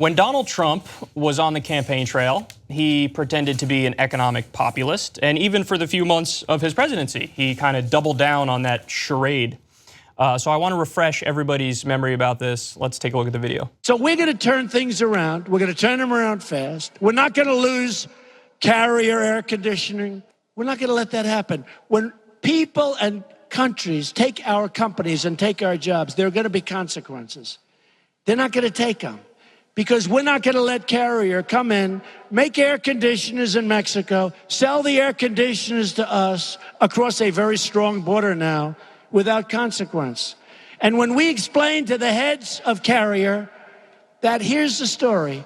When Donald Trump was on the campaign trail, he pretended to be an economic populist. And even for the few months of his presidency, he kind of doubled down on that charade. So I want to refresh everybody's memory about this. Let's take a look at the video. So we're going to turn things around. We're going to turn them around fast. We're not going to lose carrier air conditioning. We're not going to let that happen. When people and countries take our companies and take our jobs, there are going to be consequences. They're not going to take them. Because we're not going to let carrier come in, make air conditioners in Mexico, sell the air conditioners to us across a very strong border now without consequence. And when we explain to the heads of carrier that here's the story,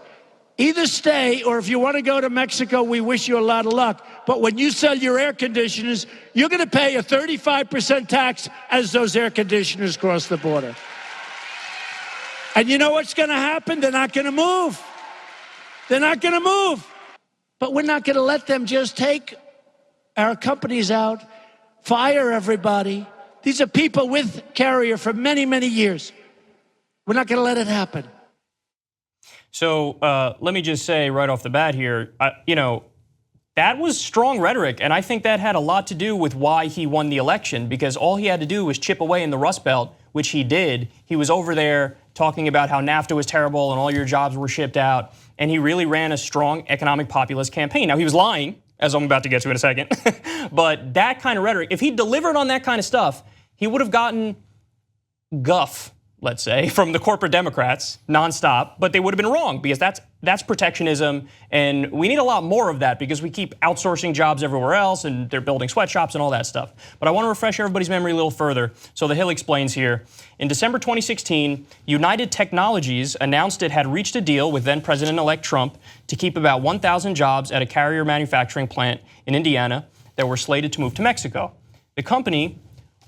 either stay or if you want to go to Mexico, we wish you a lot of luck. But when you sell your air conditioners, you're going to pay a 35% tax as those air conditioners cross the border. And you know what's going to happen? They're not going to move. They're not going to move. But we're not going to let them just take our companies out, fire everybody. These are people with carrier for many, many years. We're not going to let it happen. So let me just say right off the bat here, that was strong rhetoric. And I think that had a lot to do with why he won the election, because all he had to do was chip away in the Rust Belt, which he did. He was over there talking about how NAFTA was terrible and all your jobs were shipped out. And he really ran a strong economic populist campaign. Now, he was lying, as I'm about to get to in a second. But that kind of rhetoric, if he delivered on that kind of stuff, he would have gotten guff, let's say, from the corporate Democrats nonstop. But they would have been wrong, because that's protectionism. And we need a lot more of that, because we keep outsourcing jobs everywhere else and they're building sweatshops and all that stuff. But I want to refresh everybody's memory a little further. So the Hill explains here. In December 2016, United Technologies announced it had reached a deal with then-President-elect Trump to keep about 1,000 jobs at a carrier manufacturing plant in Indiana that were slated to move to Mexico. The company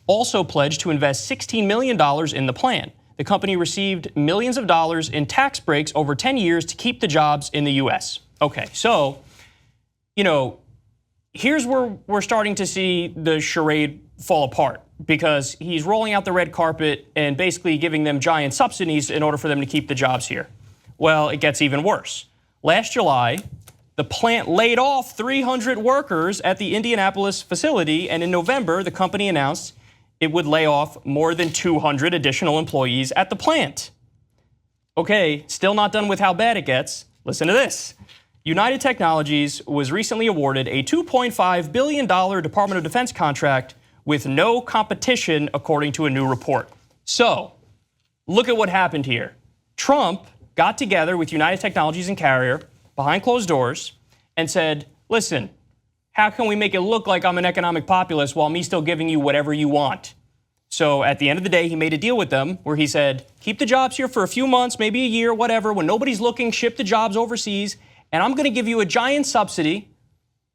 also pledged to invest $16 million in the plan. The company received millions of dollars in tax breaks over 10 years to keep the jobs in the U.S. Okay, so, here's where we're starting to see the charade fall apart, because he's rolling out the red carpet and basically giving them giant subsidies in order for them to keep the jobs here. Well, it gets even worse. Last July, the plant laid off 300 workers at the Indianapolis facility, and in November, the company announced it would lay off more than 200 additional employees at the plant. Okay, still not done with how bad it gets. Listen to this. United Technologies was recently awarded a $2.5 billion Department of Defense contract with no competition, according to a new report. So, look at what happened here. Trump got together with United Technologies and Carrier behind closed doors and said, listen, how can we make it look like I'm an economic populist while me still giving you whatever you want? So at the end of the day, he made a deal with them where he said, keep the jobs here for a few months, maybe a year, whatever. When nobody's looking, ship the jobs overseas. And I'm going to give you a giant subsidy,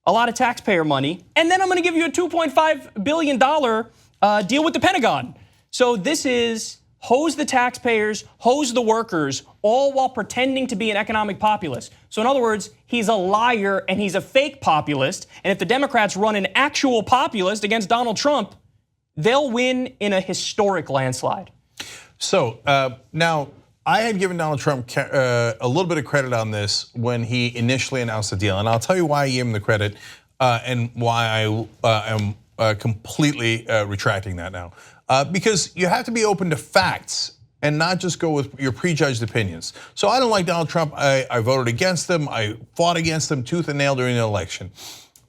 a lot of taxpayer money. And then I'm going to give you a $2.5 billion deal with the Pentagon. So this is hose the taxpayers, hose the workers, all while pretending to be an economic populist. So in other words, he's a liar and he's a fake populist. And if the Democrats run an actual populist against Donald Trump, they'll win in a historic landslide. So now, I had given Donald Trump a little bit of credit on this when he initially announced the deal. And I'll tell you why I gave him the credit and why I am completely retracting that now. Because you have to be open to facts and not just go with your prejudged opinions. So I don't like Donald Trump. I voted against him. I fought against him tooth and nail during the election.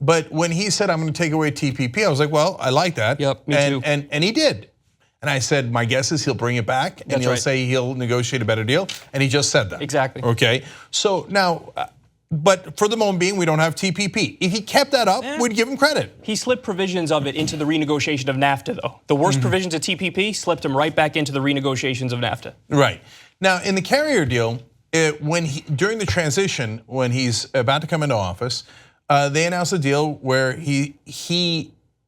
But when he said, I'm going to take away TPP, I was like, well, I like that. Yep, me too. And he did. And I said, my guess is he'll bring it back and he'll say he'll negotiate a better deal. And he just said that. Exactly. Okay. So now, but for the moment being, we don't have TPP. If he kept that up, we'd give him credit. He slipped provisions of it into the renegotiation of NAFTA, though. The worst provisions of TPP slipped him right back into the renegotiations of NAFTA. Right. Now, in the carrier deal, during the transition, when he's about to come into office, they announced a deal where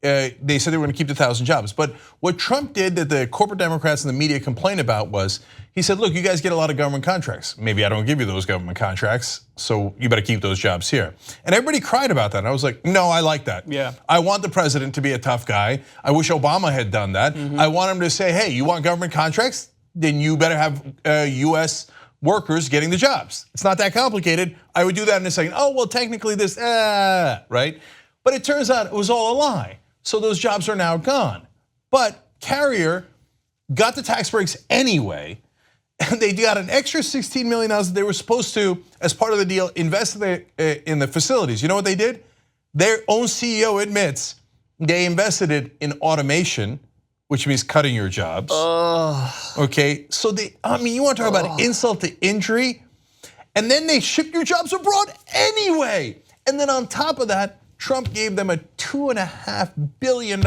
they said they were going to keep the 1,000 jobs. But what Trump did that the corporate Democrats and the media complained about was, he said, look, you guys get a lot of government contracts. Maybe I don't give you those government contracts, so you better keep those jobs here. And everybody cried about that. And I was like, no, I like that. Yeah. I want the president to be a tough guy. I wish Obama had done that. I want him to say, hey, you want government contracts? Then you better have US workers getting the jobs. It's not that complicated. I would do that in a second. Oh, well, technically this, right? But it turns out it was all a lie. So those jobs are now gone. But Carrier got the tax breaks anyway, and they got an extra $16 million that they were supposed to, as part of the deal, invest in the facilities. You know what they did? Their own CEO admits they invested it in automation, which means cutting your jobs. Okay, so you want to talk about insult to injury? And then they shipped your jobs abroad anyway. And then on top of that, Trump gave them a $2.5 billion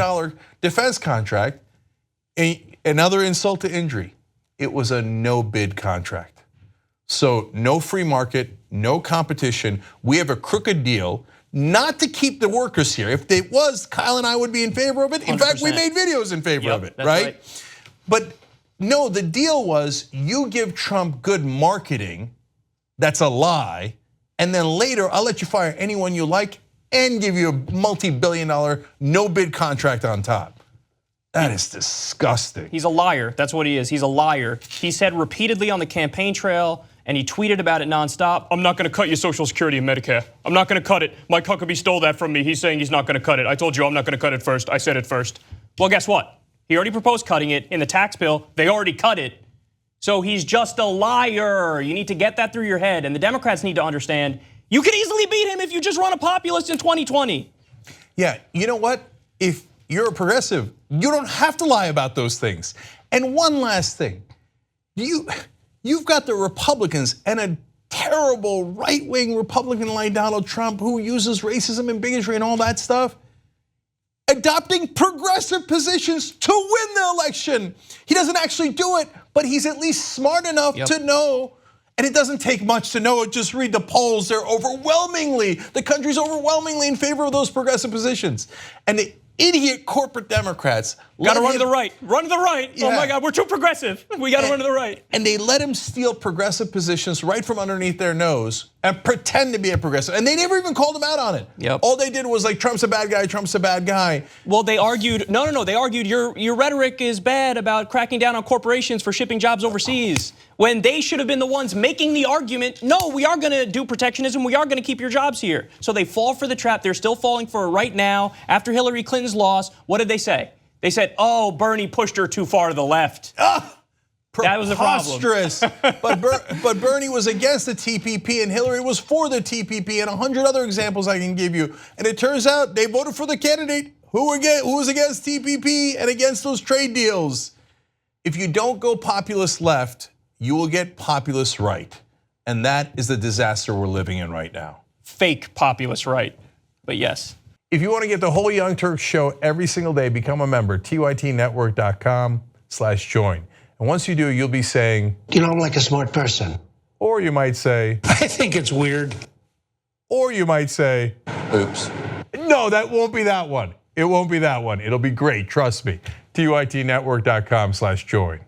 defense contract. Another insult to injury. It was a no bid contract. So no free market, no competition. We have a crooked deal, not to keep the workers here. If it was, Kyle and I would be in favor of it. In 100%. fact, we made videos in favor of it, right? But no, the deal was you give Trump good marketing, that's a lie, and then later I'll let you fire anyone you like and give you a multi-billion-dollar no-bid contract on top. That is disgusting. He's a liar. That's what he is. He's a liar. He said repeatedly on the campaign trail, and he tweeted about it nonstop, I'm not going to cut your Social Security and Medicare. I'm not going to cut it. Mike Huckabee stole that from me. He's saying he's not going to cut it. I told you I'm not going to cut it first. I said it first. Well, guess what? He already proposed cutting it in the tax bill. They already cut it. So he's just a liar. You need to get that through your head. And the Democrats need to understand, you could easily beat him if you just run a populist in 2020. Yeah, you know what? If you're a progressive, you don't have to lie about those things. And one last thing, you've got the Republicans and a terrible right-wing Republican like Donald Trump who uses racism and bigotry and all that stuff, adopting progressive positions to win the election. He doesn't actually do it, but he's at least smart enough to know. And it doesn't take much to know it. Just read the polls. They're the country's overwhelmingly in favor of those progressive positions. And the idiot corporate Democrats got to run to the right. Run to the right. Yeah. Oh my God, we're too progressive. We got to run to the right. And they let him steal progressive positions right from underneath their nose and pretend to be a progressive. And they never even called him out on it. Yep. All they did was like, Trump's a bad guy, Trump's a bad guy. Well, they argued, no. They argued your rhetoric is bad about cracking down on corporations for shipping jobs overseas. When they should have been the ones making the argument, no, we are going to do protectionism. We are going to keep your jobs here. So they fall for the trap. They're still falling for it right now. After Hillary Clinton's loss, what did they say? They said, oh, Bernie pushed her too far to the left. That was the problem. But Bernie was against the TPP and Hillary was for the TPP and 100 other examples I can give you. And it turns out they voted for the candidate who was against TPP and against those trade deals. If you don't go populist left, you will get populist right. And that is the disaster we're living in right now. Fake populist right, but yes. If you want to get the whole Young Turks show every single day, become a member, tytnetwork.com/join. And once you do, you'll be saying, you know, I'm like a smart person. Or you might say, I think it's weird. Or you might say, oops. No, that won't be that one. It won't be that one. It'll be great, trust me. tytnetwork.com/join.